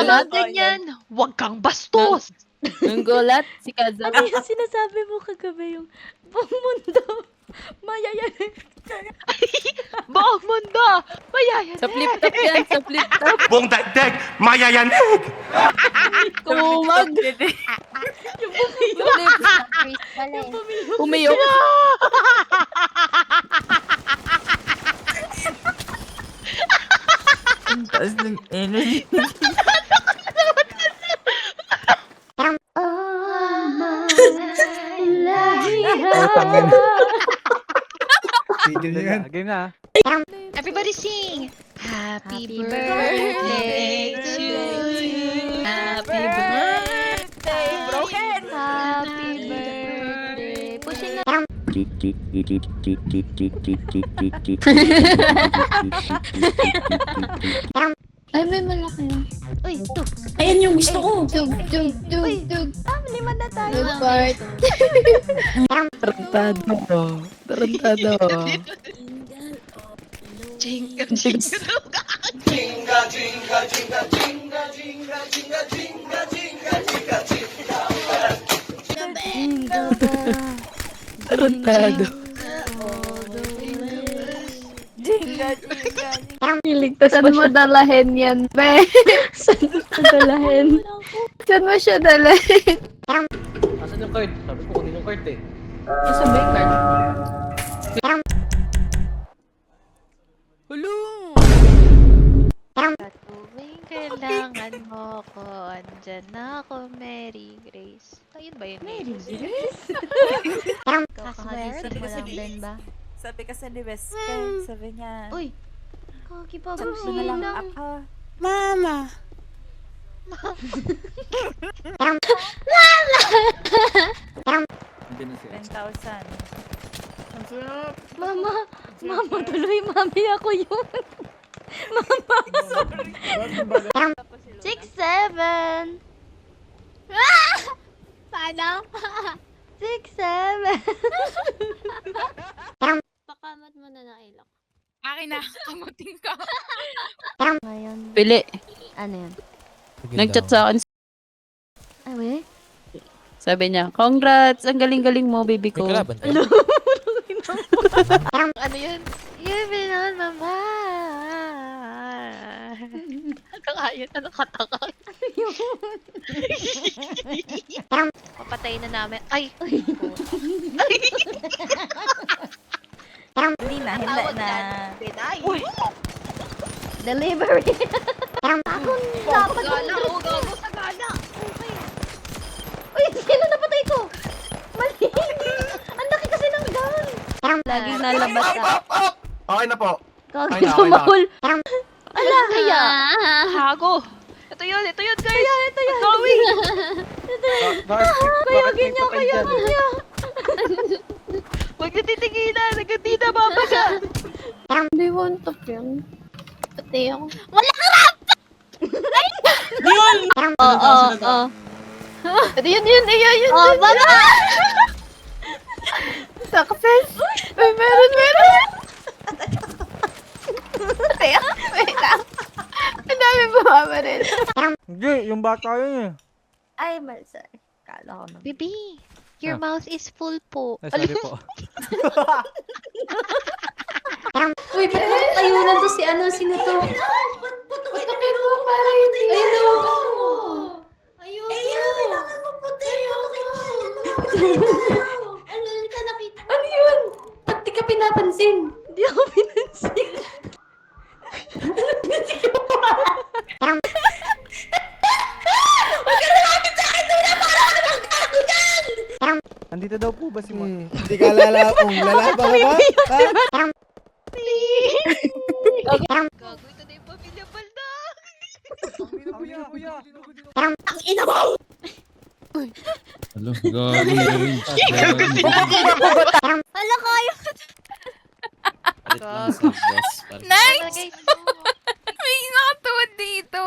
Wala ganyan. Huwag kang bastos. Yung gulat, si Kaza. Ano yung sinasabi mo kagabi yung buong mundo? Mayayanig. Buong mundo. Mayayanig. Sa flip top yan, sa flip top. Buong daigdig, mayayanig! Tumumag. Yung pumiyok. Flip. Yung pumiyok. Umiyok. Ang taas ng energy. Tigil nyo yan. Game na. Everybody sing. Happy Happy birthday to you. Happy birthday. Broken. Happy birthday. Pushing na. Ay, may malaki yun. Uy, ito. Ayan yung gusto ko. Tug, tug, tug, tug. Lima na tayo. Good part. Tarantado. Tarantado. Jingle, jingle. Tarantado. Iligtas saan mo dalahin yan, be? Saan mo dalahin? Saan mo siya dalahin? Asan yung card? Sabi ko kunin yung card eh. Isa ba yung card? Hello! Tuwing kailangan mo ko, andyan na ako, Mary Grace. Ayun ba yun? Mary Grace? Kakagising mo lang din ba? Sabi kasi ni Wesker, sabi niya, Uy. Kaki pa ba? sabi na lang ako. Hindi na siya. 10,000. Mama. Mama, tuloy. Mami, ako yun. Mama, sorry. 6, 7. Paano? 6, 7. Pakamat mo na ng ilok. Akin na, kamuting ka. Ngayon, Pili. ano yun? Nag-chat sa akin. Ay, we? Sabi niya, congrats! Ang galing-galing mo, baby ko. Ano yun? You've been on my mind. Kakain na nakataka. Papatayin na namin. Ay! Hindi na, hindi Tawag na. Pinay! Delivery. Ako dapat Gala! Oh, gago sa gala! Okay. Uy, sino napatay ko? Mali. Ang laki kasi ng gun. Laging nalabas ka. Okay na po. Kagi Okay na, okay na. tumahol. Ala, kaya. Hago! Ito yun guys! Ito yun! Going! Kaya ganyan, kaya ganyan. Huwag niyo titigilan! Hanggang di na babasa! Hindi one top yan. Pati ako. Oo. Ito yun. Oh, baba! Success! May meron! Kaya, wait lang. Ang dami bumaba rin. Hindi, yung bata yun eh. Ay, malsa. Kala ko naman. Baby, your mouth is full po. Ay, sorry po. Uy, ba't nakatayunan to si ano? Sino to? Putakin mo, para yun. Ayun na, wag mo. Ayun. Kailangan mo putakin. Ano yun? Ba't di ka pinapansin? Hindi ako pinansin. Andito daw po ba si Ma? Hindi ka lalaong. Lalaban ka ba? Ha? Gago, ito na yung pamilya balda! Hello, gagi. Hala, kaya. Palit lang sa boss. Nice! Guys, May nakatuwad dito.